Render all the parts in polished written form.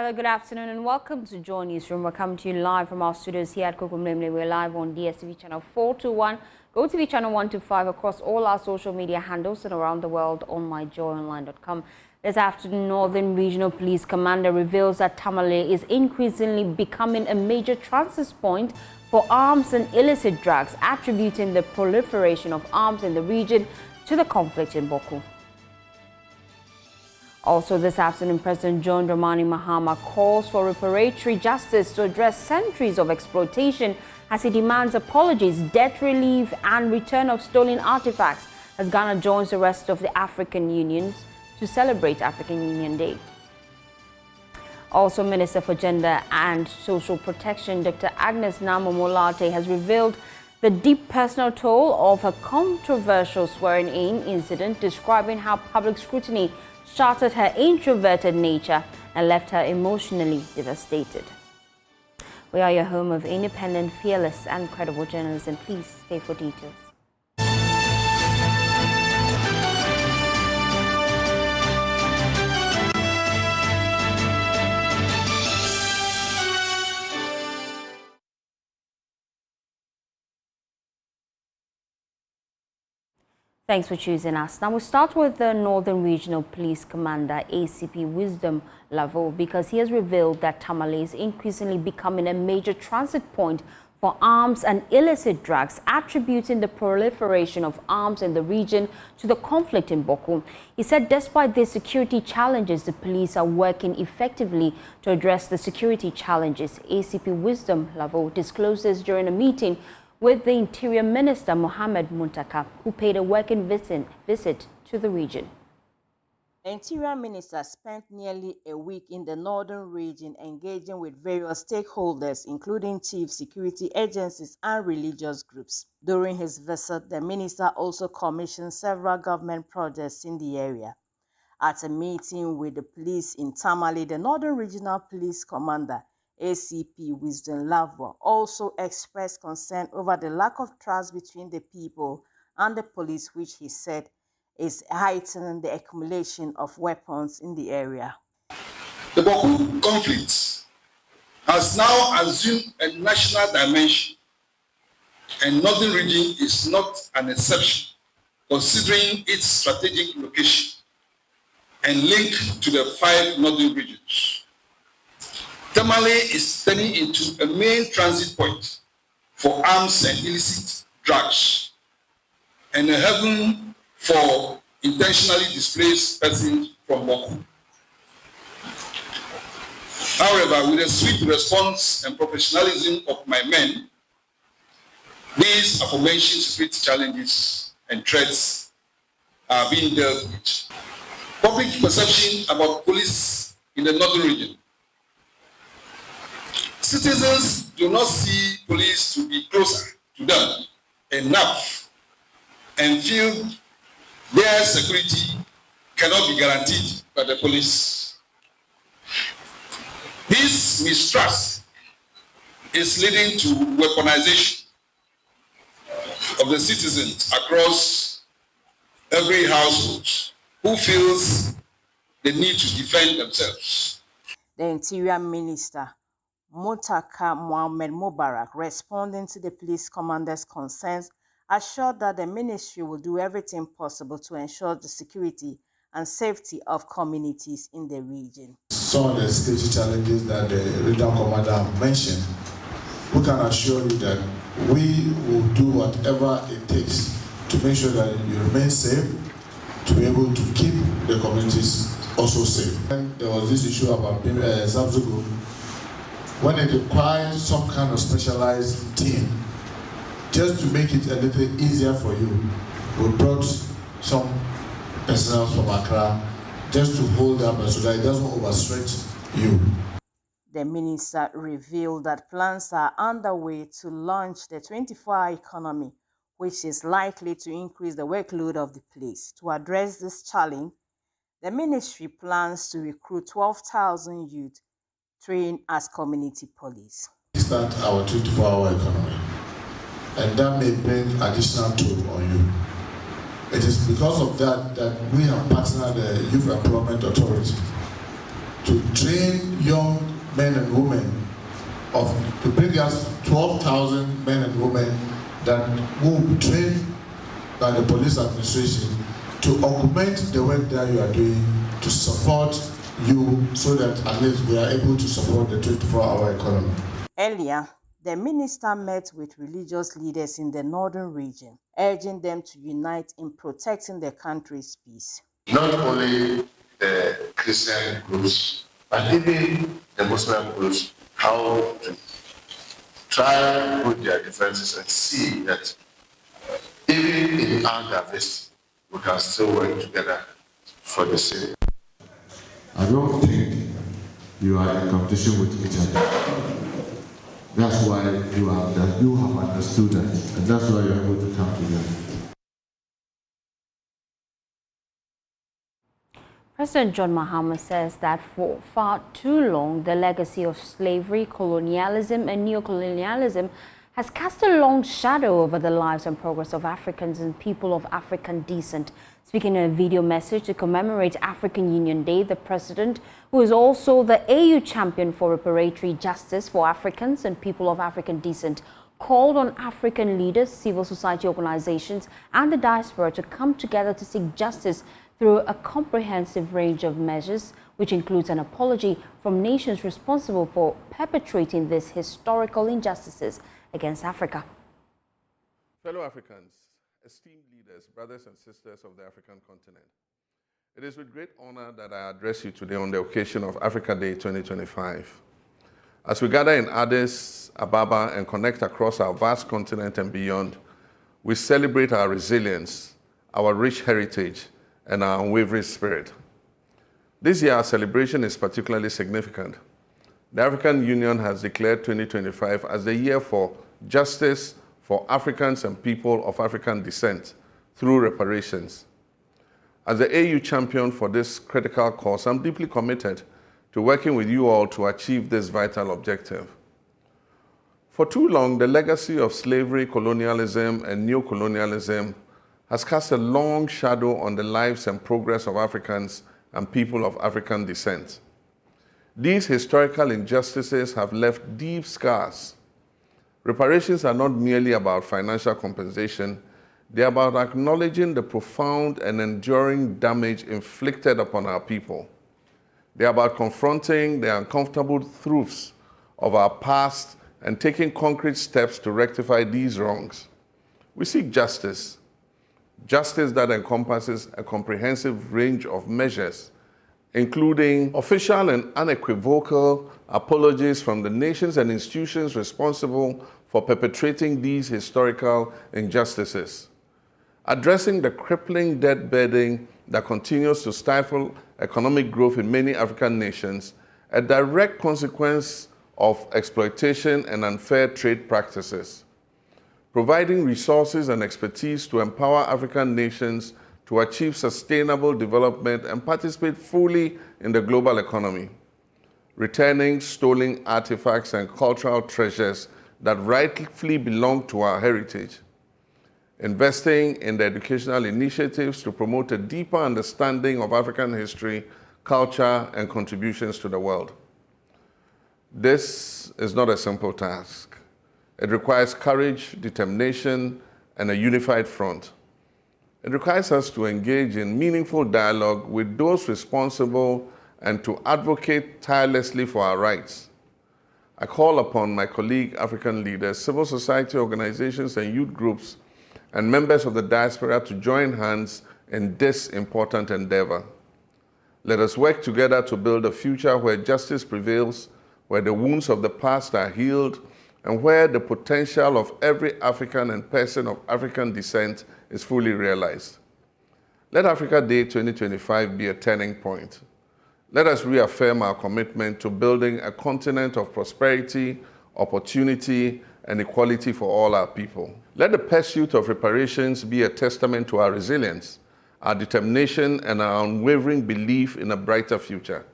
Hello, good afternoon and welcome to Joy Newsroom. We're coming to you live from our studios here at Kokomlemle. We're live on DSTV channel 421, GoTV channel 125 across all our social media handles and around the world on myjoyonline.com. This afternoon, Northern Regional Police Commander reveals that Tamale is increasingly becoming a major transit point for arms and illicit drugs, attributing the proliferation of arms in the region to the conflict in Boko. Also this afternoon, President John Dramani Mahama calls for reparatory justice to address centuries of exploitation as he demands apologies, debt relief and return of stolen artifacts as Ghana joins the rest of the African Unions to celebrate African Union Day. Also, Minister for Gender and Social Protection, Dr. Agnes Namo-Molate, has revealed the deep personal toll of a controversial swearing-in incident, describing how public scrutiny shattered her introverted nature and left her emotionally devastated. We are your home of independent, fearless and credible journalism. Please stay for details. Thanks for choosing us. Now we start with the Northern Regional Police Commander, ACP Wisdom Lavo, because he has revealed that Tamale is increasingly becoming a major transit point for arms and illicit drugs, attributing the proliferation of arms in the region to the conflict in Boko. He said despite the security challenges, the police are working effectively to address the security challenges. ACP Wisdom Lavo disclosed this during a meeting with the Interior Minister Mohammed Muntaka, who paid a working visit to the region. The Interior Minister spent nearly a week in the northern region engaging with various stakeholders, including chief security agencies and religious groups. During his visit, the minister also commissioned several government projects in the area. At a meeting with the police in Tamale, the Northern Regional Police Commander, ACP Wisdom Lavo, also expressed concern over the lack of trust between the people and the police, which he said is heightening the accumulation of weapons in the area. The Boko conflict has now assumed a national dimension, and Northern region is not an exception, considering its strategic location and link to the 5 northern regions. Tamale is turning into a main transit point for arms and illicit drugs and a haven for intentionally displaced persons from Boko. However, with a swift response and professionalism of my men, these aforementioned security challenges and threats are being dealt with. Public perception about police in the northern region. Citizens do not see police to be closer to them enough and feel their security cannot be guaranteed by the police. This mistrust is leading to weaponization of the citizens across every household who feels the need to defend themselves. The Interior Minister, Muntaka Mohammed Mubarak, responding to the police commander's concerns, assured that the ministry will do everything possible to ensure the security and safety of communities in the region. Some of the security challenges that the regional commander have mentioned, we can assure you that we will do whatever it takes to make sure that you remain safe, to be able to keep the communities also safe. And there was this issue about Zabzugu. When it requires some kind of specialized team, just to make it a little easier for you, we brought some personnel from Accra just to hold up so that it doesn't overstretch you. The minister revealed that plans are underway to launch the 24-hour economy, which is likely to increase the workload of the police. To address this challenge, the ministry plans to recruit 12,000 youth trained as community police. Start our 24-hour economy, and that may bring additional toll on you. It is because of that that we have partnered the Youth Employment Authority to train young men and women, to bring us 12,000 men and women that will be trained by the police administration to augment the work that you are doing to support you so that at least we are able to support the 24-hour economy. Earlier, the minister met with religious leaders in the northern region, urging them to unite in protecting the country's peace. Not only the Christian groups, but even the Muslim groups, how to try to put their differences and see that even in our diversity, we can still work together for the same. I don't think you are in competition with each other. That's why you have understood that, and that's why you're able to come together. President John Mahama says that for far too long, the legacy of slavery, colonialism and neocolonialism has cast a long shadow over the lives and progress of Africans and people of African descent. Speaking in a video message to commemorate African Union Day, the president, who is also the AU champion for reparatory justice for Africans and people of African descent, called on African leaders, civil society organizations and the diaspora to come together to seek justice through a comprehensive range of measures, which includes an apology from nations responsible for perpetrating these historical injustices against Africa. Fellow Africans, esteemed leaders, brothers and sisters of the African continent, it is with great honor that I address you today on the occasion of Africa Day 2025. As we gather in Addis Ababa and connect across our vast continent and beyond, we celebrate our resilience, our rich heritage, and our unwavering spirit. This year, our celebration is particularly significant. The African Union has declared 2025 as the year for justice for Africans and people of African descent through reparations. As the AU champion for this critical cause, I'm deeply committed to working with you all to achieve this vital objective. For too long, the legacy of slavery, colonialism, and neocolonialism has cast a long shadow on the lives and progress of Africans and people of African descent. These historical injustices have left deep scars. Reparations are not merely about financial compensation, they are about acknowledging the profound and enduring damage inflicted upon our people. They are about confronting the uncomfortable truths of our past and taking concrete steps to rectify these wrongs. We seek justice. Justice that encompasses a comprehensive range of measures, including official and unequivocal apologies from the nations and institutions responsible for perpetrating these historical injustices, addressing the crippling debt burden that continues to stifle economic growth in many African nations, a direct consequence of exploitation and unfair trade practices, providing resources and expertise to empower African nations to achieve sustainable development and participate fully in the global economy, returning stolen artifacts and cultural treasures that rightfully belong to our heritage, investing in the educational initiatives to promote a deeper understanding of African history, culture, and contributions to the world. This is not a simple task. It requires courage, determination, and a unified front. It requires us to engage in meaningful dialogue with those responsible and to advocate tirelessly for our rights. I call upon my colleague African leaders, civil society organizations and youth groups, and members of the diaspora to join hands in this important endeavor. Let us work together to build a future where justice prevails, where the wounds of the past are healed, and where the potential of every African and person of African descent is fully realized. Let Africa Day 2025 be a turning point. Let us reaffirm our commitment to building a continent of prosperity, opportunity, and equality for all our people. Let the pursuit of reparations be a testament to our resilience, our determination, and our unwavering belief in a brighter future.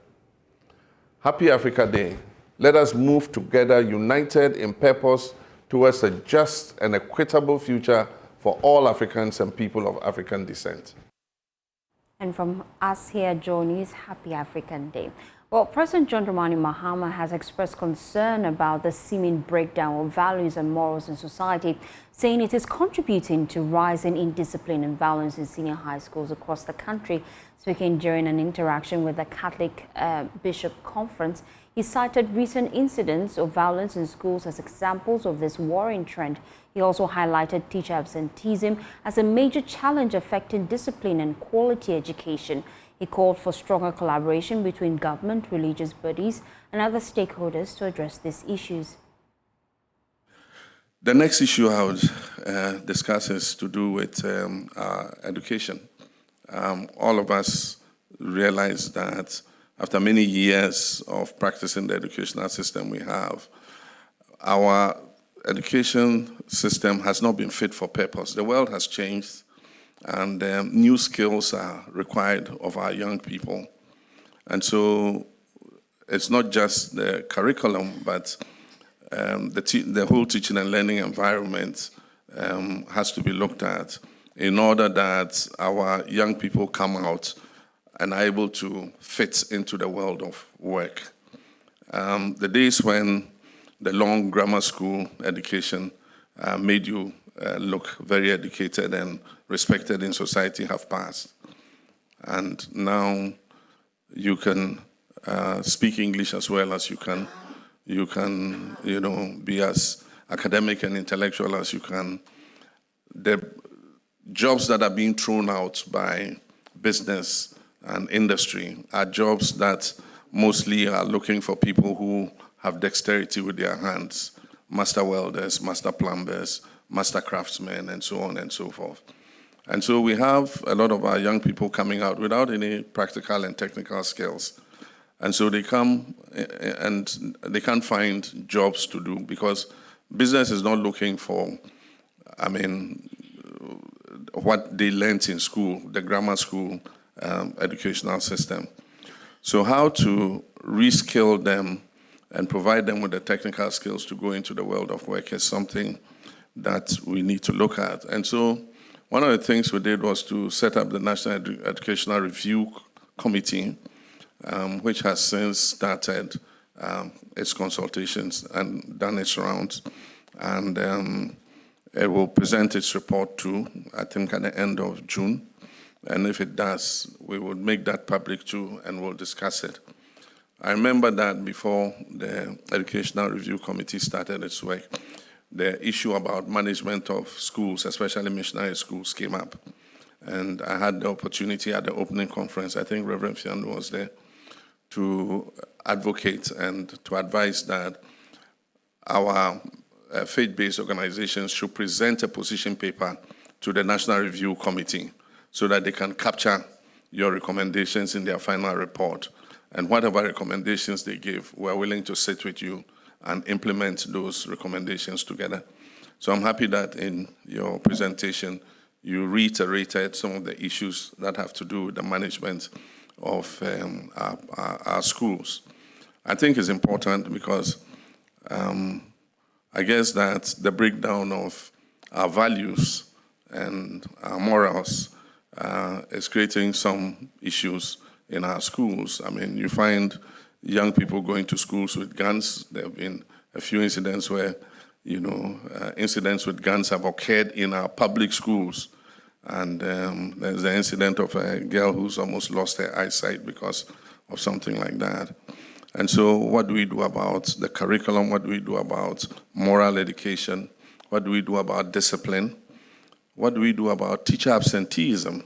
Happy Africa Day. Let us move together united in purpose towards a just and equitable future for all Africans and people of African descent. And from us here at Joe News, happy African Day. Well, President John Dramani Mahama has expressed concern about the seeming breakdown of values and morals in society, saying it is contributing to rising indiscipline and violence in senior high schools across the country. Speaking during an interaction with the Catholic Bishop Conference, he cited recent incidents of violence in schools as examples of this worrying trend. He also highlighted teacher absenteeism as a major challenge affecting discipline and quality education. He called for stronger collaboration between government, religious bodies, and other stakeholders to address these issues. The next issue I would discuss is to do with education. All of us realize that after many years of practicing the educational system we have, our education system has not been fit for purpose. The world has changed, and new skills are required of our young people. And so it's not just the curriculum, but the whole teaching and learning environment has to be looked at in order that our young people come out and are able to fit into the world of work. The days when the long grammar school education made you look very educated and respected in society have passed. And now you can speak English as well as you can, be as academic and intellectual as you can. The jobs that are being thrown out by business and industry are jobs that mostly are looking for people who have dexterity with their hands, master welders, master plumbers, master craftsmen, and so on and so forth. And so we have a lot of our young people coming out without any practical and technical skills. And so they come and they can't find jobs to do because business is not looking for, what they learned in school, the grammar school educational system. So how to reskill them and provide them with the technical skills to go into the world of work is something that we need to look at. And so one of the things we did was to set up the National Educational Review Committee, which has since started its consultations and done its rounds. And it will present its report to, I think, at the end of June. And if it does, we will make that public too, and we'll discuss it. I remember that before the Educational Review Committee started its work, the issue about management of schools, especially missionary schools, came up. And I had the opportunity at the opening conference, I think Reverend Fiando was there, to advocate and to advise that our faith-based organizations should present a position paper to the National Review Committee so that they can capture your recommendations in their final report. And whatever recommendations they give, we're willing to sit with you and implement those recommendations together. So I'm happy that in your presentation, you reiterated some of the issues that have to do with the management of our schools. I think it's important because I guess that the breakdown of our values and our morals is creating some issues in our schools. I mean, you find young people going to schools with guns. There have been a few incidents where, incidents with guns have occurred in our public schools. And there's the incident of a girl who's almost lost her eyesight because of something like that. And so what do we do about the curriculum? What do we do about moral education? What do we do about discipline? What do we do about teacher absenteeism?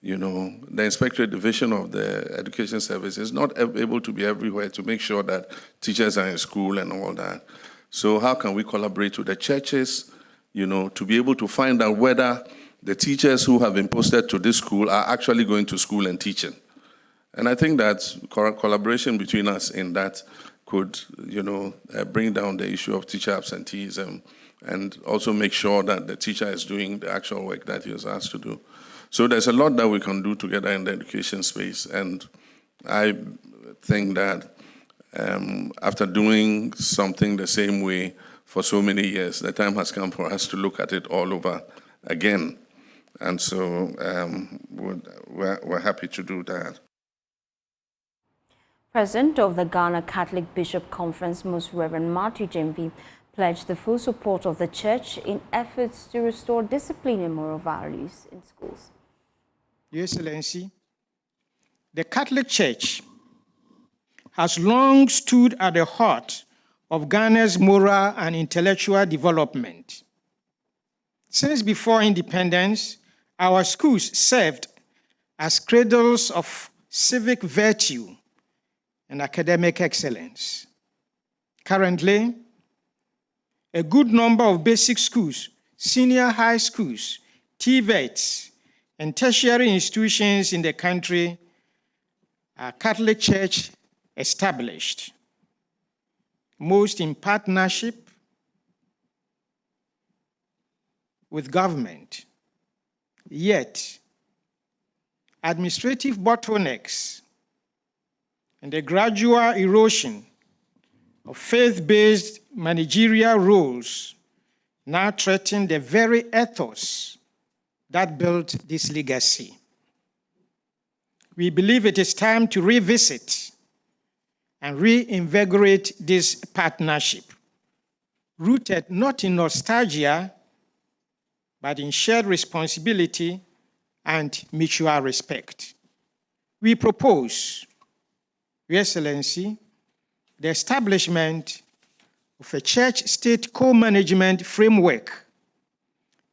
The Inspectorate Division of the Education Service is not able to be everywhere to make sure that teachers are in school and all that. So how can we collaborate with the churches, to be able to find out whether the teachers who have been posted to this school are actually going to school and teaching? And I think that collaboration between us in that could, bring down the issue of teacher absenteeism and also make sure that the teacher is doing the actual work that he was asked to do. So there's a lot that we can do together in the education space. And I think that after doing something the same way for so many years, the time has come for us to look at it all over again. And so we're happy to do that. President of the Ghana Catholic Bishop Conference, Most Reverend Matthew Jemvi, pledged the full support of the Church in efforts to restore discipline and moral values in schools. Your Excellency, the Catholic Church has long stood at the heart of Ghana's moral and intellectual development. Since before independence, our schools served as cradles of civic virtue and academic excellence. Currently, a good number of basic schools, senior high schools, TVETs, and tertiary institutions in the country are Catholic Church established, most in partnership with government. Yet, administrative bottlenecks and the gradual erosion of faith-based managerial roles now threaten the very ethos that built this legacy. We believe it is time to revisit and reinvigorate this partnership, rooted not in nostalgia, but in shared responsibility and mutual respect. We propose, Your Excellency, the establishment of a church-state co-management framework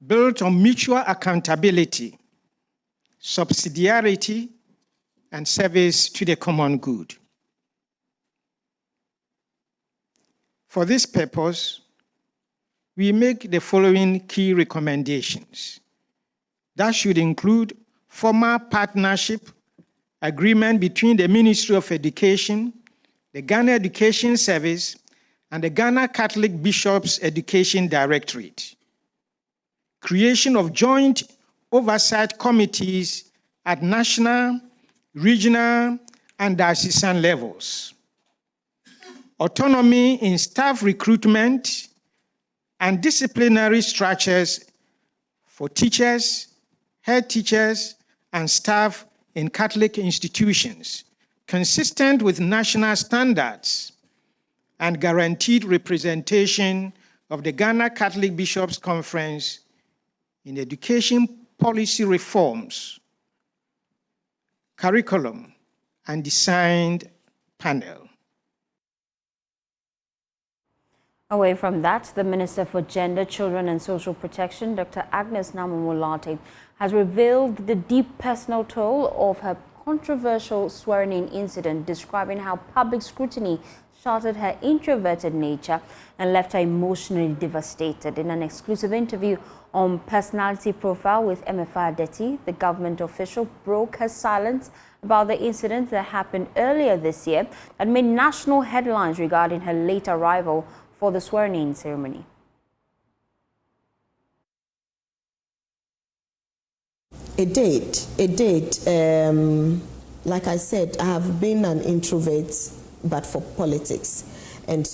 built on mutual accountability, subsidiarity, and service to the common good. For this purpose, we make the following key recommendations. That should include formal partnership agreement between the Ministry of Education, the Ghana Education Service, and the Ghana Catholic Bishops' Education Directorate. Creation of joint oversight committees at national, regional, and diocesan levels. Autonomy in staff recruitment and disciplinary structures for teachers, head teachers, and staff in Catholic institutions, consistent with national standards, and guaranteed representation of the Ghana Catholic Bishops' Conference in education policy reforms, curriculum, and designed panel. Away from that, the Minister for Gender, Children and Social Protection, Dr. Agnes Namu-Molatay, has revealed the deep personal toll of her controversial swearing-in incident, describing how public scrutiny shattered her introverted nature and left her emotionally devastated. In an exclusive interview on Personality Profile with MFI Adeti, the government official broke her silence about the incident that happened earlier this year that made national headlines regarding her late arrival for the swearing-in ceremony. It did. Like I said, I have been an introvert, but for politics. And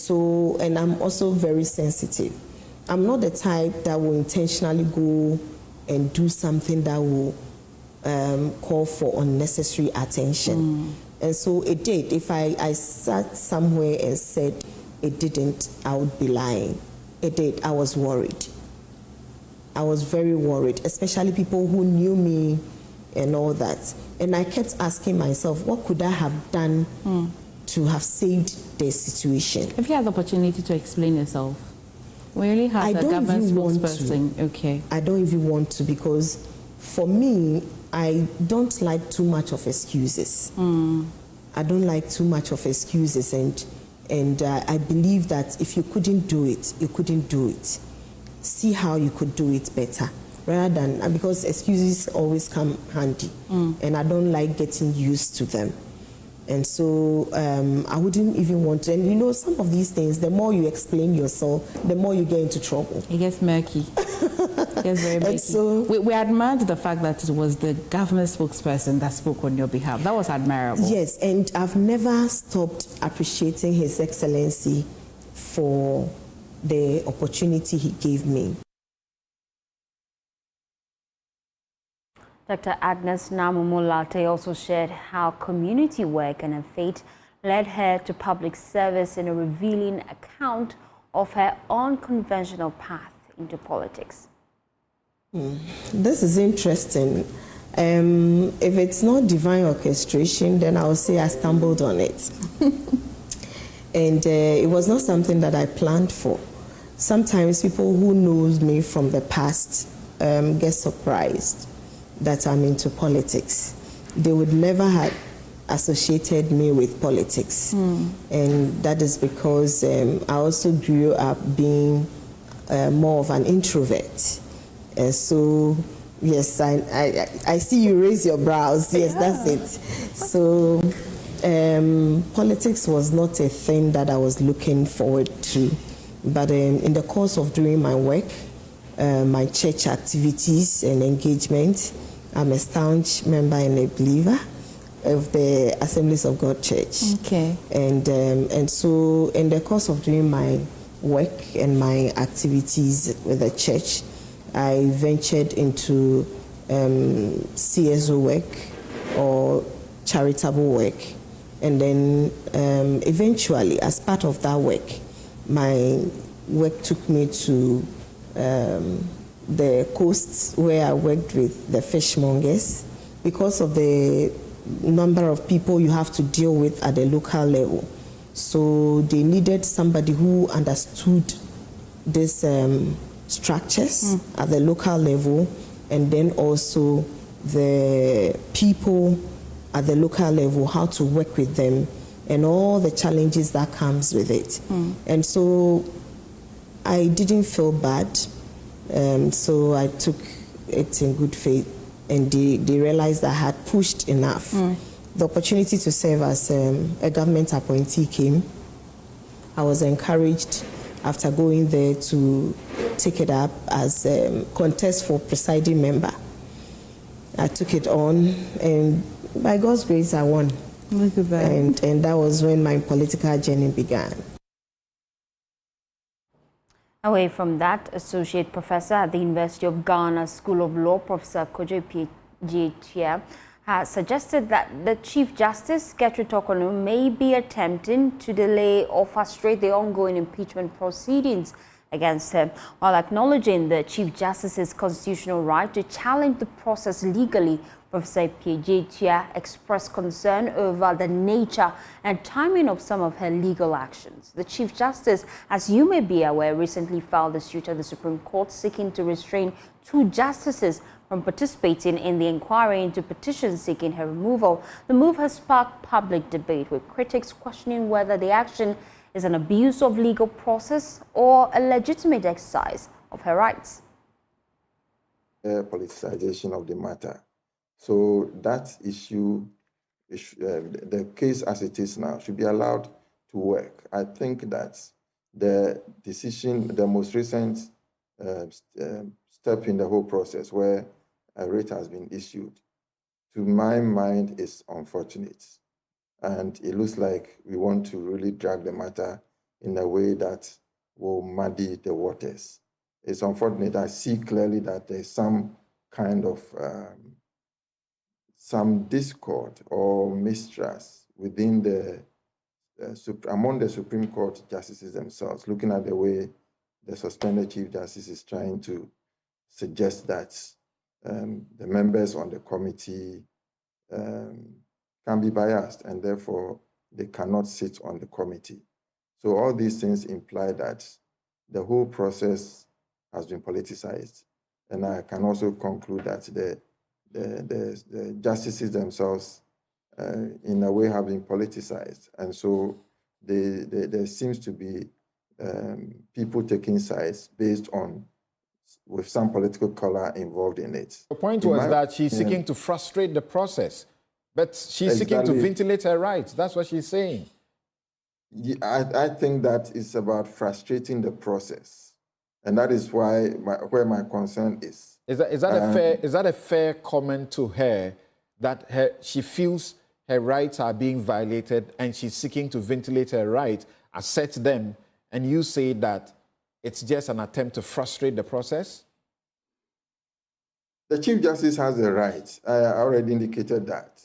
I'm also very sensitive. I'm not the type that will intentionally go and do something that will call for unnecessary attention. And so it did. If I sat somewhere and said it didn't, I would be lying. It did. I was worried. I was very worried, especially people who knew me and all that. And I kept asking myself, what could I have done to have saved the situation? If you had the opportunity to explain yourself, we really have a government spokesperson. Okay. I don't even want to, because for me, I don't like too much of excuses. I don't like too much of excuses, and I believe that if you couldn't do it, you couldn't do it. See how you could do it better, rather than, because excuses always come handy, and I don't like getting used to them. And so I wouldn't even want to. And you know, some of these things, the more you explain yourself, the more you get into trouble. It gets murky. It gets very murky. So, we admired the fact that it was the government spokesperson that spoke on your behalf. That was admirable. Yes, and I've never stopped appreciating His Excellency for the opportunity he gave me. Dr. Agnes Namu-Molatay also shared how community work and her faith led her to public service in a revealing account of her unconventional path into politics. This is interesting. If it's not divine orchestration, then I will say I stumbled on it. And it was not something that I planned for. Sometimes people who knows me from the past get surprised that I'm into politics. They would never have associated me with politics. And that is because I also grew up being more of an introvert. So, yes, I see you raise your brows. Yes, that's it. So, politics was not a thing that I was looking forward to. But in the course of doing my work, my church activities and engagement, I'm a staunch member and a believer of the Assemblies of God Church. Okay. And so in the course of doing my work and my activities with the church, I ventured into CSO work or charitable work. And then eventually, as part of that work, my work took me to the coast where I worked with the fishmongers because of the number of people you have to deal with at the local level. So they needed somebody who understood these structures at the local level, and then also the people at the local level, how to work with them and all the challenges that comes with it. And so I didn't feel bad. So I took it in good faith, and they realized I had pushed enough. The opportunity to serve as a government appointee came. I was encouraged after going there to take it up as a contest for presiding member. I took it on, and by God's grace, I won. Look at that. And that was when my political journey began. Away from that, Associate Professor at the University of Ghana School of Law, Professor Kojo P.J. has suggested that the Chief Justice, Gertrude Torkornoo, may be attempting to delay or frustrate the ongoing impeachment proceedings against him, while acknowledging the Chief Justice's constitutional right to challenge the process legally. Professor P.J. expressed concern over the nature and timing of some of her legal actions. The Chief Justice, as you may be aware, recently filed a suit at the Supreme Court seeking to restrain 2 justices from participating in the inquiry into petitions seeking her removal. The move has sparked public debate, with critics questioning whether the action is an abuse of legal process or a legitimate exercise of her rights. Politicization of the matter. So that issue, the case as it is now, should be allowed to work. I think that the decision, the most recent step in the whole process where a writ has been issued, to my mind, is unfortunate. And it looks like we want to really drag the matter in a way that will muddy the waters. It's unfortunate. I see clearly that there's some kind of some discord or mistrust within among the Supreme Court justices themselves, looking at the way the suspended Chief Justice is trying to suggest that the members on the committee can be biased, and therefore they cannot sit on the committee. So all these things imply that the whole process has been politicized. And I can also conclude that the justices themselves, in a way, have been politicized. And so there seems to be people taking sides based on, with some political color involved in it. The point was that she's seeking to frustrate the process, but she's seeking to ventilate her rights. That's what she's saying. Yeah, I think that it's about frustrating the process. And that is why where my concern is. Is that a fair comment to her, that she feels her rights are being violated and she's seeking to ventilate her rights, assert them, and you say that it's just an attempt to frustrate the process? The Chief Justice has the right. I already indicated that.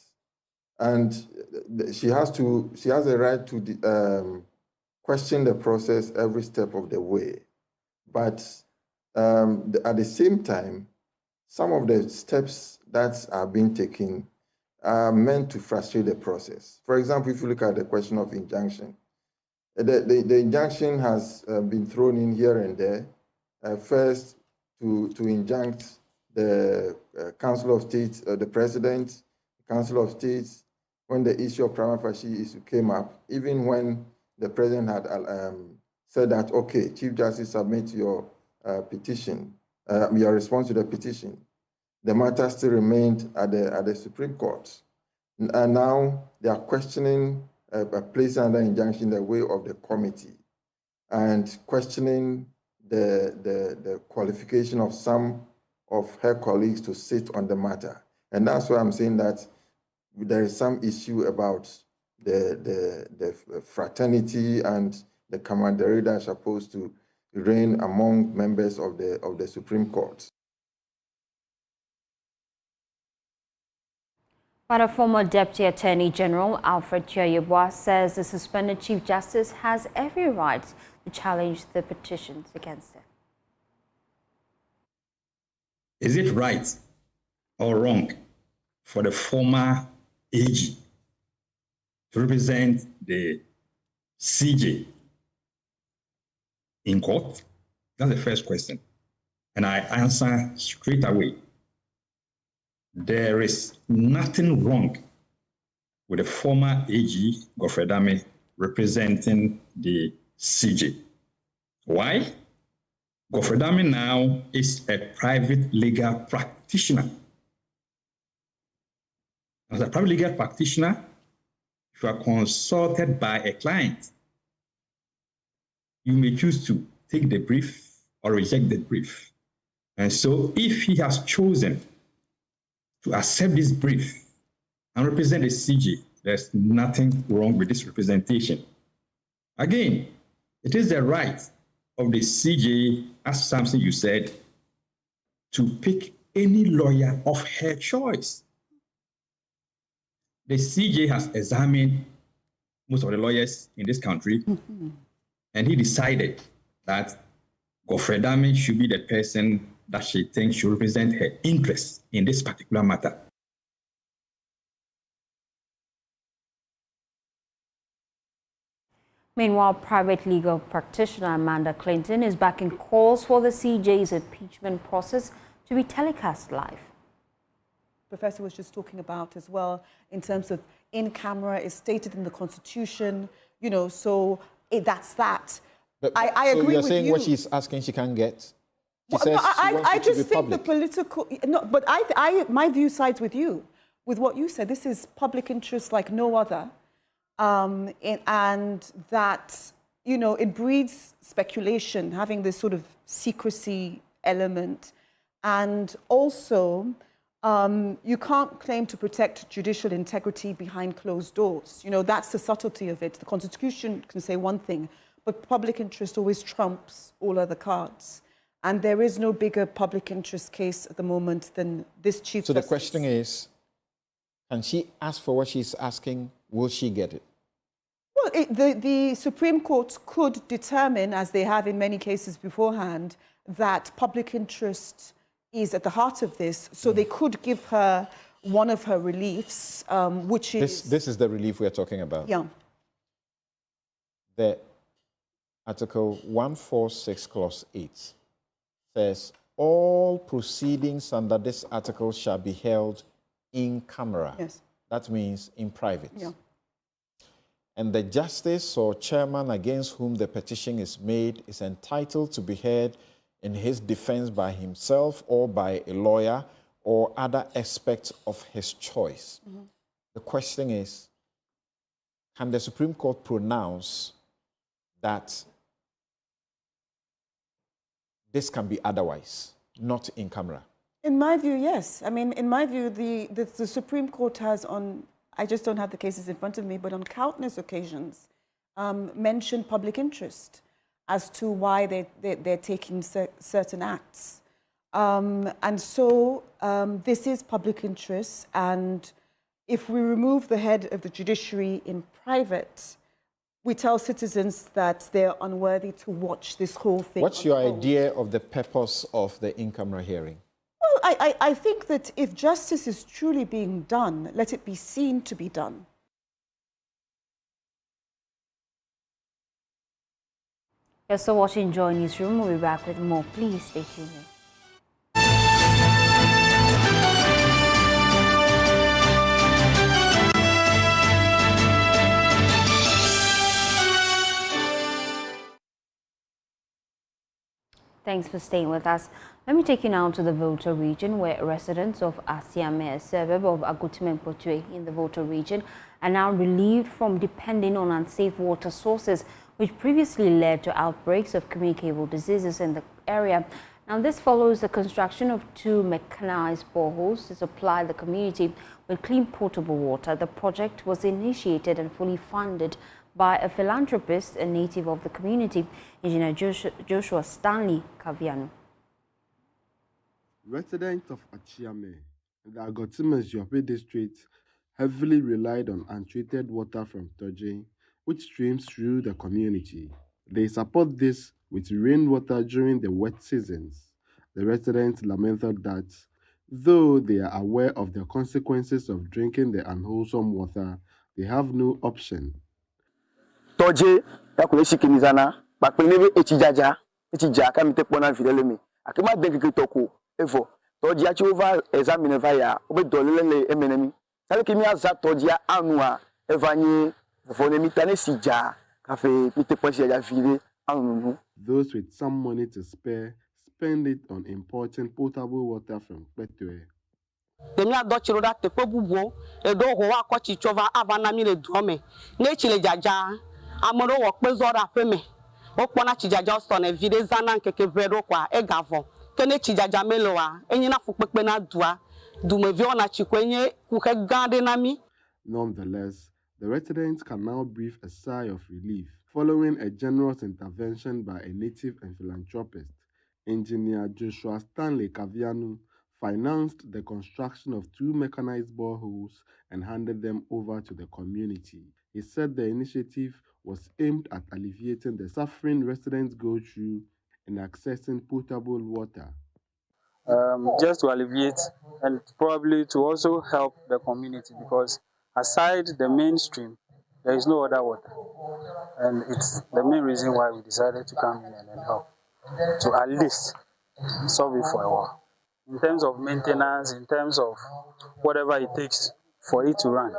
And she has a right to question the process every step of the way. But at the same time, some of the steps that are being taken are meant to frustrate the process. For example, if you look at the question of injunction, the injunction has been thrown in here and there. First, to injunct the Council of State, the President, Council of States, when the issue of prima facie issue came up, even when the President had said that, okay, Chief Justice, submit your petition, your response to the petition, the matter still remained at the Supreme Court. And now they are questioning placing under injunction the way of the committee and questioning the qualification of some of her colleagues to sit on the matter. And that's why I'm saying that there is some issue about the fraternity and the camaraderie that are supposed to reign among members of the Supreme Court. But a former Deputy Attorney General, Alfred Adu-Boahene, says the suspended Chief Justice has every right to challenge the petitions against him. Is it right or wrong for the former AG to represent the CJ in court? That's the first question. And I answer straight away. There is nothing wrong with the former AG, Godfrey Dame, representing the CJ. Why? Godfrey Dame now is a private legal practitioner. As a private legal practitioner, if you are consulted by a client, you may choose to take the brief or reject the brief. And so if he has chosen to accept this brief and represent the CJ, there's nothing wrong with this representation. Again, it is the right of the CJ, as something you said, to pick any lawyer of her choice. The CJ has examined most of the lawyers in this country, and he decided that Godfrey Dame should be the person that she thinks should represent her interests in this particular matter. Meanwhile, private legal practitioner Amanda Clinton is backing calls for the CJ's impeachment process to be telecast live. Professor was just talking about as well in terms of in camera is stated in the Constitution, you know, so that's that. But, I agree with you. So you're saying what she's asking she can't get? Well, no, I just think the political, no, but my view sides with you, with what you said. This is public interest like no other. And that, you know, it breeds speculation, having this sort of secrecy element. And also, you can't claim to protect judicial integrity behind closed doors. You know, that's the subtlety of it. The Constitution can say one thing, but public interest always trumps all other cards. And there is no bigger public interest case at the moment than this Chief Justice. So the question is, can she ask for what she's asking? Will she get it? Well, the Supreme Court could determine, as they have in many cases beforehand, that public interest is at the heart of this. So they could give her one of her reliefs, which is... This is the relief we're talking about. Yeah. The Article 146, Clause 8 says, all proceedings under this article shall be held in camera. Yes. That means in private. Yeah. And the justice or chairman against whom the petition is made is entitled to be heard in his defense by himself or by a lawyer or other aspects of his choice. Mm-hmm. The question is, can the Supreme Court pronounce that this can be otherwise, not in camera? In my view, yes. I mean, in my view, the Supreme Court has on, I just don't have the cases in front of me, but on countless occasions mentioned public interest as to why they're taking certain acts. And so this is public interest, and if we remove the head of the judiciary in private, we tell citizens that they're unworthy to watch this whole thing. What's your idea of the purpose of the in-camera hearing? Well, I think that if justice is truly being done, let it be seen to be done. You're still watching Joy Newsroom. We'll be back with more. Please stay tuned. Thanks for staying with us. Let me take you now to the Volta region, where residents of Asiame, a suburb of Agutime in the Volta region, are now relieved from depending on unsafe water sources, which previously led to outbreaks of communicable diseases in the area. Now, this follows the construction of 2 mechanized boreholes to supply the community with clean potable water. The project was initiated and fully funded by a philanthropist, a native of the community, Engineer Joshua Stanley Kaviano. Residents of Achiame and the Agotime district heavily relied on untreated water from Toje, which streams through the community. They support this with rainwater during the wet seasons. The residents lamented that, though they are aware of the consequences of drinking the unwholesome water, they have no option. Toje yakuleshi kimizana bakpelebe echijaja kamite pona fidelemi akema denkeke toko evo toje achi over examine vaya obe dolele emenemi sale kimi aza toje anua evanye fonemi tane sija kafe mite ponchi ya vile anu. Those with some money to spare spend it on importing potable water from Petue. Temia dochiro da tepo bubo edo ho wa ko chichova avana mi le duome ne chile jaja amoro wo pe zora feme o pona chijaja so na vide zana nkeke bredo kwa egavo kene chijaja meloa enyina fukpepe na dua dumevi ona chikwenye kuke gande na mi. Nonetheless, the residents can now breathe a sigh of relief following a generous intervention by a native and philanthropist. Engineer Joshua Stanley Kaviano financed the construction of 2 mechanized boreholes and handed them over to the community. He said the initiative was aimed at alleviating the suffering residents go through in accessing potable water. Just to alleviate and probably to also help the community, because aside the mainstream, there is no other water. And it's the main reason why we decided to come in and help, to at least solve it for a while. In terms of maintenance, in terms of whatever it takes for it to run.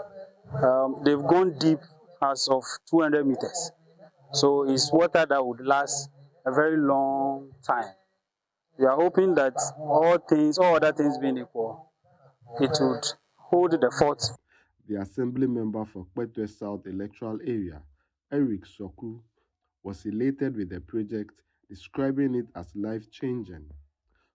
They've gone deep as of 200 meters. So it's water that would last a very long time. We are hoping that all other things being equal, it would hold the fort. The assembly member for Petue South electoral area, Eric Soku, was elated with the project, describing it as life-changing.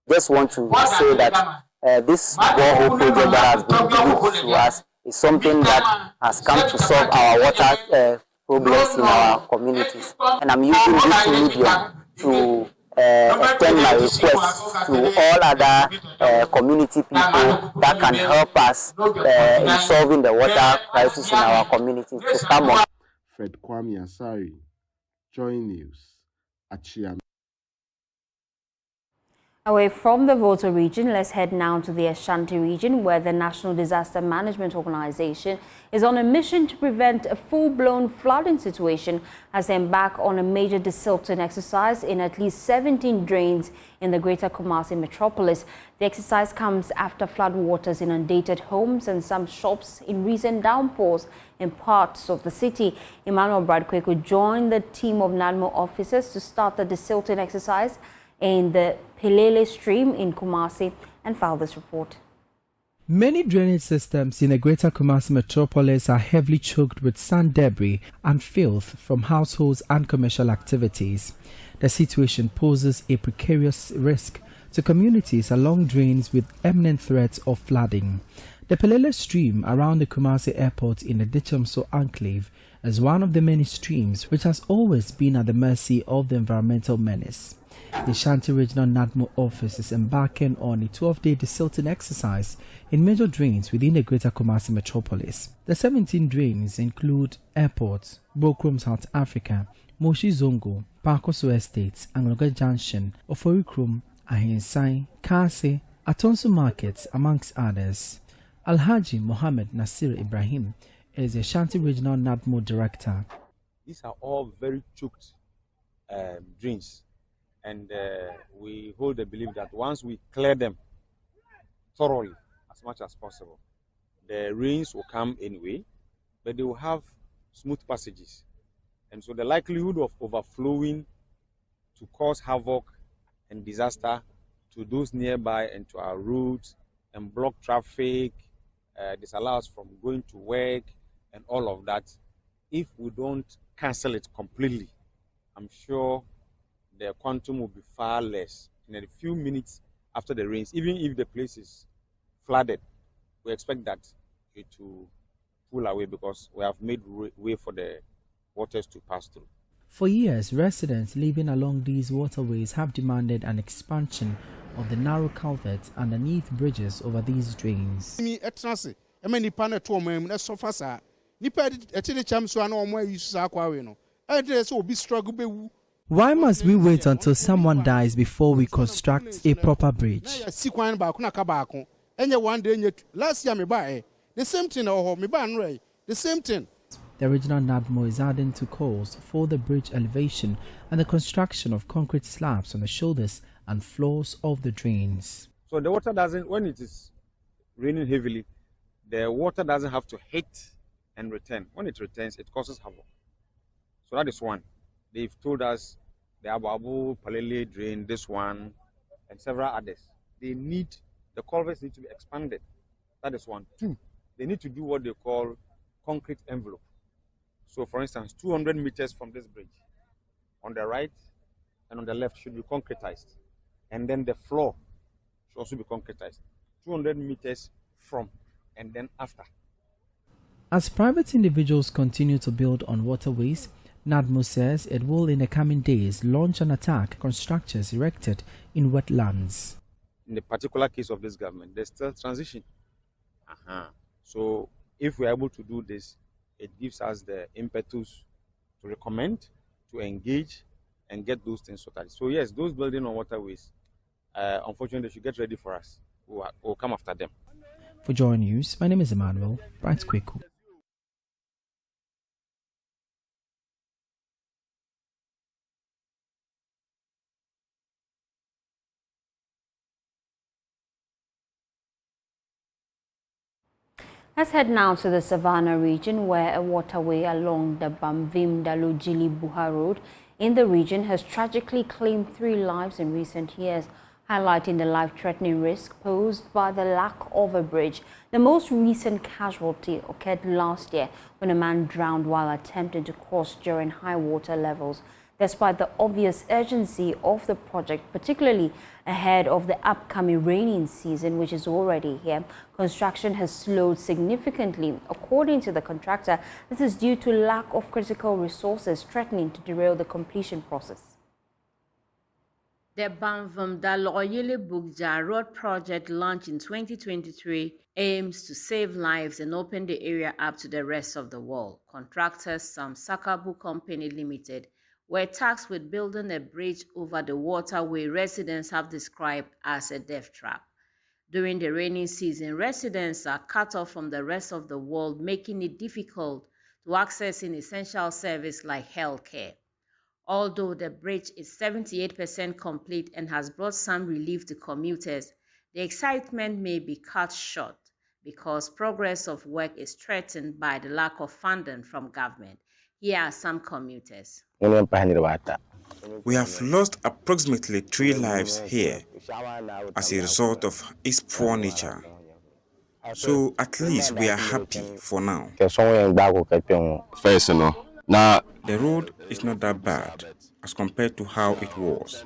Just want to say that this borehole project that has been given to us is something that has come to solve our water problems in our communities. And I'm using this medium to extend my request to all other community people that can help us in solving the water crisis in our community to come on. Fred Kwame Asari, Joy News, Achiame. Away from the Volta region, let's head now to the Ashanti region, where the National Disaster Management Organization is on a mission to prevent a full-blown flooding situation as they embark on a major desilting exercise in at least 17 drains in the Greater Kumasi metropolis. The exercise comes after floodwaters inundated homes and some shops in recent downpours in parts of the city. Emmanuel Bradkweko joined the team of NADMO officers to start the desilting exercise in the Pelele stream in Kumasi and filed this report. Many drainage systems in the Greater Kumasi metropolis are heavily choked with sand debris and filth from households and commercial activities. The situation poses a precarious risk to communities along drains with imminent threats of flooding. The Pelele stream around the Kumasi airport in the Dichamso enclave is one of the many streams which has always been at the mercy of the environmental menace. The Ashanti Regional NADMO office is embarking on a 12-day desilting exercise in major drains within the Greater Kumasi metropolis. The 17 drains include Airport, Bokrom, South Africa, Moshi Zongo, Parkoso Estates, Angloga Junction, Oforikrum, Ahensai, Kase, Atonsu Markets, amongst others. Alhaji Mohammed Nasir Ibrahim is the Ashanti Regional NADMO director. These are all very choked drains, and we hold the belief that once we clear them thoroughly as much as possible, the rains will come anyway, but they will have smooth passages. And so the likelihood of overflowing to cause havoc and disaster to those nearby and to our roads and block traffic, disallow us from going to work and all of that, if we don't cancel it completely, I'm sure the quantum will be far less. In a few minutes after the rains, even if the place is flooded, we expect that it will pull away because we have made way for the waters to pass through. For years, residents living along these waterways have demanded an expansion of the narrow culverts underneath bridges over these drains. Why must we wait until someone dies before we construct a proper bridge? The same thing. The regional NADMO is adding to calls for the bridge elevation and the construction of concrete slabs on the shoulders and floors of the drains. So the water doesn't, when it is raining heavily, the water doesn't have to hit and return. When it returns, it causes havoc. So that is one. They've told us the Abu Palele drain, this one, and several others. The culverts need to be expanded. That is one. Two, they need to do what they call concrete envelope. So for instance, 200 meters from this bridge, on the right and on the left should be concretized. And then the floor should also be concretized. 200 meters from and then after. As private individuals continue to build on waterways, NADMO says it will in the coming days launch an attack on structures erected in wetlands. In the particular case of this government, there's still transition. So if we're able to do this, it gives us the impetus to recommend, to engage, and get those things sorted. So yes, those building on waterways, unfortunately, they should get ready for us. We'll come after them. For Joy News, my name is Emmanuel Bright Kweku. Let's head now to the Savannah region, where a waterway along the Bamvim-Dalojili-Buha Road in the region has tragically claimed 3 lives in recent years, highlighting the life-threatening risk posed by the lack of a bridge. The most recent casualty occurred last year when a man drowned while attempting to cross during high water levels. Despite the obvious urgency of the project, particularly ahead of the upcoming rainy season, which is already here, construction has slowed significantly. According to the contractor, this is due to lack of critical resources threatening to derail the completion process. The Bamvim-Dalojili-Buha Road project, launched in 2023, aims to save lives and open the area up to the rest of the world. Contractor Sakabu Company Limited were tasked with building a bridge over the waterway residents have described as a death trap. During the rainy season, residents are cut off from the rest of the world, making it difficult to access an essential service like healthcare. Although the bridge is 78% complete and has brought some relief to commuters, the excitement may be cut short because progress of work is threatened by the lack of funding from government. Here are some commuters. We have lost approximately 3 lives here as a result of its poor nature. So at least we are happy for now. The road is not that bad as compared to how it was.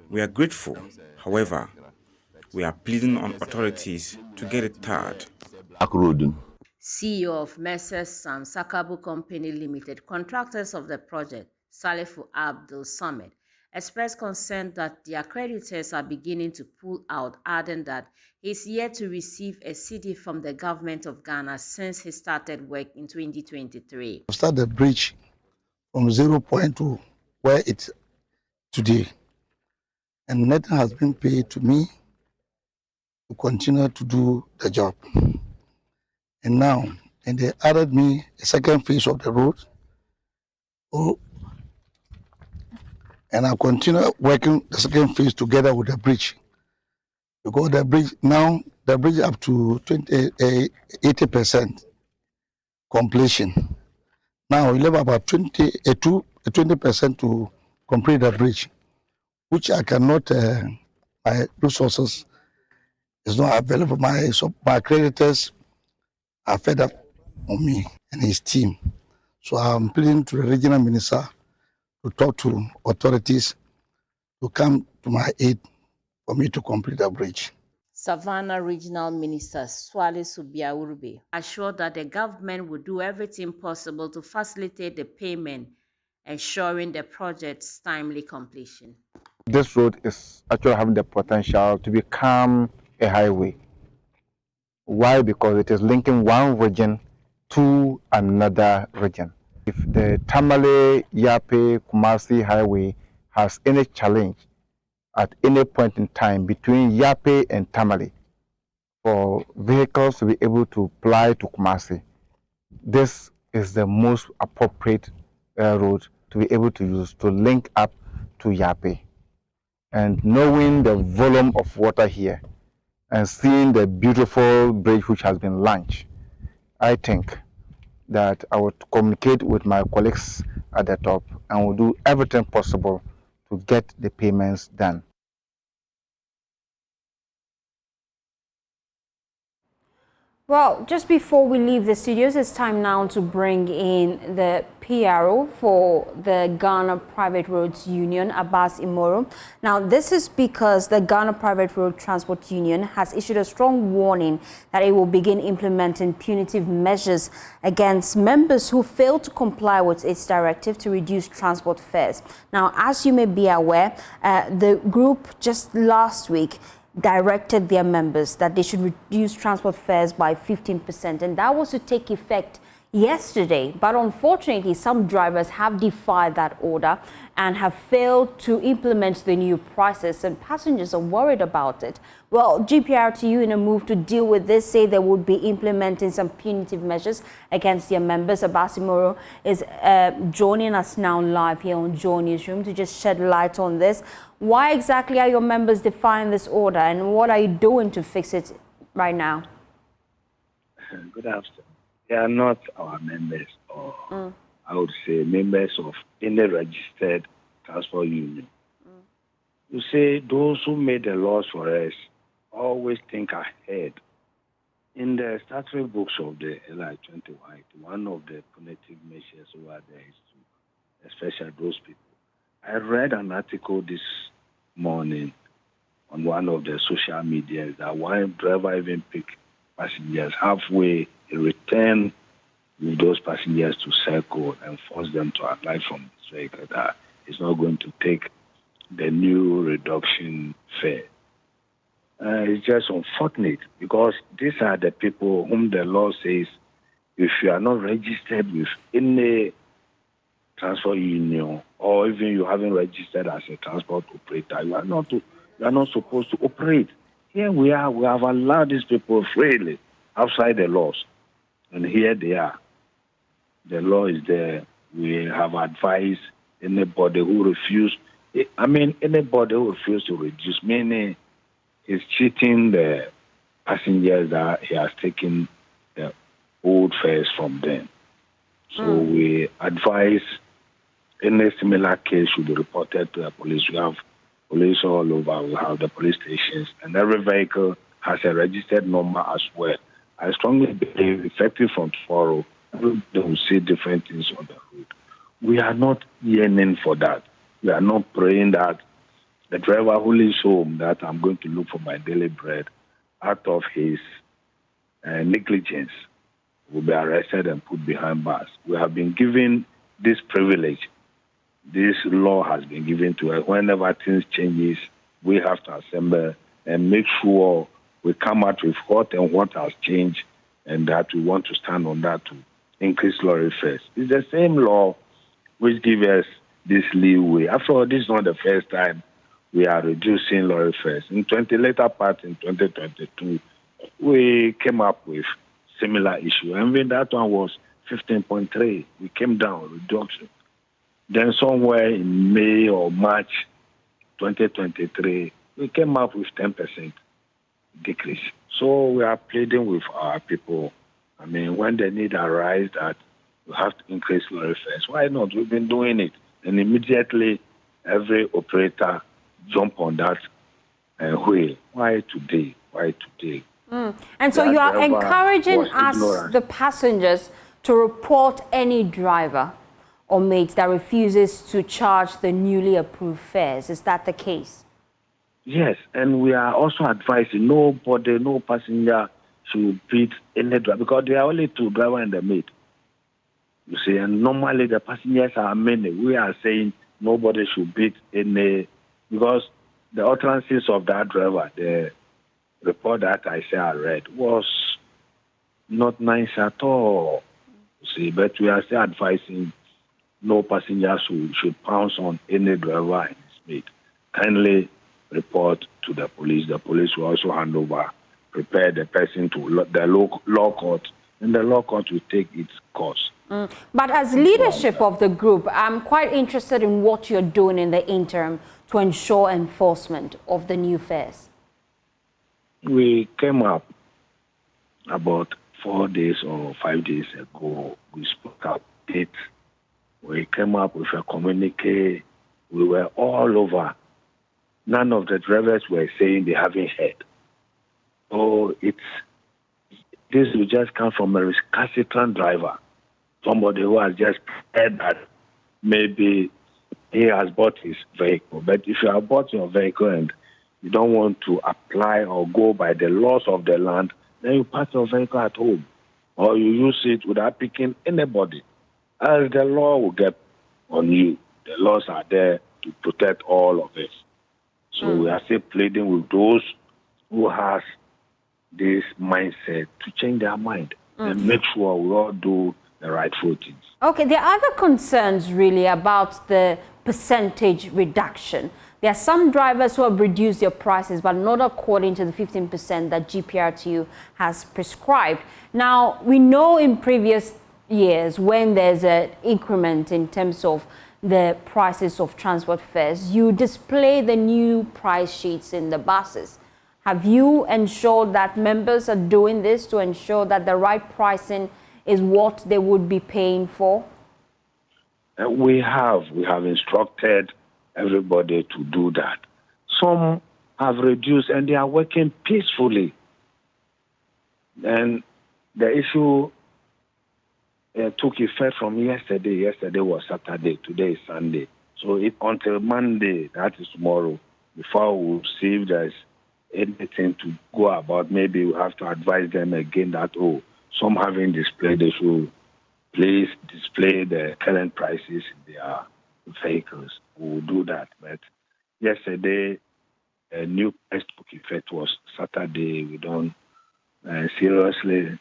We are grateful. However, we are pleading on authorities to get it tarred. CEO of Messrs. Sakabu Company Limited, contractors of the project, Salifu Abdul Samad, expressed concern that their creditors are beginning to pull out, adding that he's yet to receive a CD from the government of Ghana since he started work in 2023. Start the bridge from 0 point to where it's today, and nothing has been paid to me to continue to do the job. And now, and they added me a second phase of the road. Oh, and I continue working the second phase together with the bridge. Because the bridge now, the bridge up to 80% completion. Now we have about 20% to complete the bridge, which I cannot. My resources is not available. My creditors are fed up on me and his team. So I'm pleading to the regional minister to talk to authorities to come to my aid for me to complete the bridge. Savannah Regional Minister Swale Subiaurube assured that the government will do everything possible to facilitate the payment, ensuring the project's timely completion. This road is actually having the potential to become a highway. Why? Because it is linking one region to another region. If the Tamale-Yape-Kumasi highway has any challenge at any point in time between Yape and Tamale for vehicles to be able to ply to Kumasi, this is the most appropriate road to be able to use to link up to Yape. And knowing the volume of water here and seeing the beautiful bridge which has been launched, I think that I would communicate with my colleagues at the top and will do everything possible to get the payments done. Well, just before we leave the studios, it's time now to bring in the PRO for the Ghana Private Roads Union, Abbas Imoro. Now, this is because the Ghana Private Road Transport Union has issued a strong warning that it will begin implementing punitive measures against members who fail to comply with its directive to reduce transport fares. Now, as you may be aware, the group just last week directed their members that they should reduce transport fares by 15%, and that was to take effect yesterday. But unfortunately, some drivers have defied that order and have failed to implement the new prices, and passengers are worried about it. Well, GPRTU, in a move to deal with this, say they would be implementing some punitive measures against their members. Abbas Imoro is joining us now live here on Joy Newsroom to just shed light on this. Why exactly are your members defying this order, and what are you doing to fix it right now? Good afternoon. They are not our members, or I would say members of any registered transport union. You say those who made the laws for us always think ahead. In the statutory books of the LI 21, one of the punitive measures over there is to, especially those people. I read an article this morning on one of the social media that one driver even picked passengers halfway, he returned with those passengers to circle and force them to apply from this vehicle that is not going to take the new reduction fare. It's just unfortunate because these are the people whom the law says if you are not registered with any transport union, or even you haven't registered as a transport operator, you are not supposed to operate. Here we are. We have allowed these people freely outside the laws, and here they are. The law is there. We have advised anybody who refuses. Anybody who refuses to reduce, meaning he's cheating the passengers that he has taken the old fares from them. So we advise any similar case should be reported to the police. We have police all over. We have the police stations, and every vehicle has a registered number as well. I strongly believe, effective from tomorrow, everybody will see different things on the road. We are not yearning for that. We are not praying that the driver who leaves home that I'm going to look for my daily bread out of his negligence will be arrested and put behind bars. We have been given this privilege this law has been given to us. Whenever things changes, we have to assemble and make sure we come out with what has changed, and that we want to stand on that to increase lorry fares. It's the same law which gives us this leeway. After all, this is not the first time we are reducing lorry fares. In later part in 2022, we came up with similar issue, and when that one was 15.3, we came down reduction. Then somewhere in May or March 2023, we came up with 10% decrease. So we are pleading with our people. I mean, when the need arises that we have to increase lorry fares, why not? We've been doing it. And immediately every operator jump on that wheel. Why today? Why today? And so you are encouraging us, the passengers, to report any driver or mate that refuses to charge the newly approved fares. Is that the case? Yes, and we are also advising nobody, no passenger should beat any driver, because there are only two, driver and the mate. You see, and normally the passengers are many. We are saying nobody should beat any, because the utterances of that driver, the report that I read, was not nice at all. You see, but we are still advising no passengers should pounce on any driver and his mate. Kindly report to the police. The police will also hand over, prepare the person to the law court, and the law court will take its course. But as leadership of the group, I'm quite interested in what you're doing in the interim to ensure enforcement of the new fares. We came up about 4 days or 5 days ago. We spoke up it. We came up with a communique. We were all over. None of the drivers were saying they haven't heard. Oh, this will just come from a recalcitrant driver, somebody who has just heard that maybe he has bought his vehicle. But if you have bought your vehicle and you don't want to apply or go by the laws of the land, then you park your vehicle at home, or you use it without picking anybody. As the law will get on you. The laws are there to protect all of us. So we are still pleading with those who have this mindset to change their mind and make sure we all do the rightful things. Okay, there are other concerns really about the percentage reduction. There are some drivers who have reduced their prices, but not according to the 15% that GPRTU has prescribed. Now, we know in previous years when there's an increment in terms of the prices of transport fares, you display the new price sheets in the buses. Have you ensured that members are doing this to ensure that the right pricing is what they would be paying for? We have instructed everybody to do that. Some have reduced and they are working peacefully. And the issue took effect from yesterday. Yesterday was Saturday. Today is Sunday. So until Monday, that is tomorrow, before we see if there's anything to go about, maybe we have to advise them again that, some having displayed, they should please display the current prices in their vehicles. We will do that. But yesterday, a new price took effect was Saturday. We don't seriously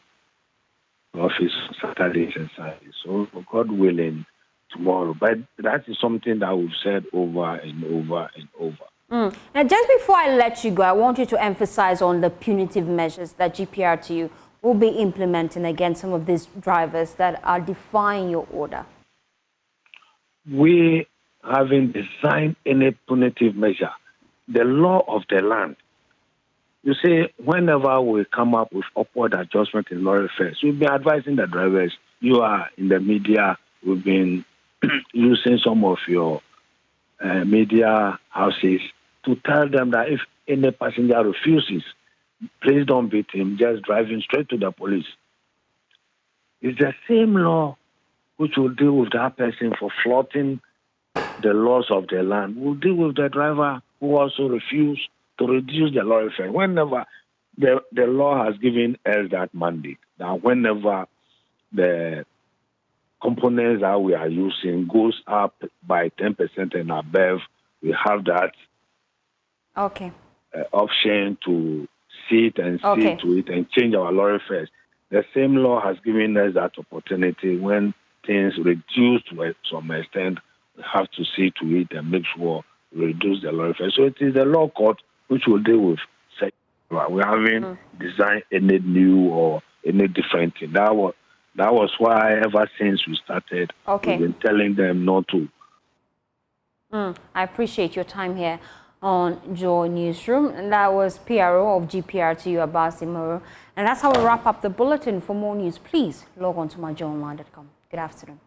office Saturdays and Sundays. So God willing, tomorrow. But that is something that we've said over and over and over. Now, just before I let you go, I want you to emphasize on the punitive measures that GPRTU will be implementing against some of these drivers that are defying your order. We haven't designed any punitive measure. The law of the land. You see, whenever we come up with upward adjustment in lorry fares, we've been advising the drivers. You are in the media. We've been using some of your media houses to tell them that if any passenger refuses, please don't beat him, just drive him straight to the police. It's the same law which will deal with that person for flouting the laws of the land. We'll deal with the driver who also refused to reduce the lorry fare. Whenever the law has given us that mandate, that whenever the components that we are using goes up by 10% and above, we have that option to sit and see to it and change our lorry fares. The same law has given us that opportunity. When things reduce to some extent, we have to see to it and make sure we reduce the lorry fare. So it is the law court which will deal with such. We haven't designed any new or any different thing. That was why ever since we started, we've been telling them not to. I appreciate your time here on Joy Newsroom. And that was PRO of GPRTU, Abbas Imoro. And that's how we wrap up the bulletin. For more news, please log on to myjoyonline.com. Good afternoon.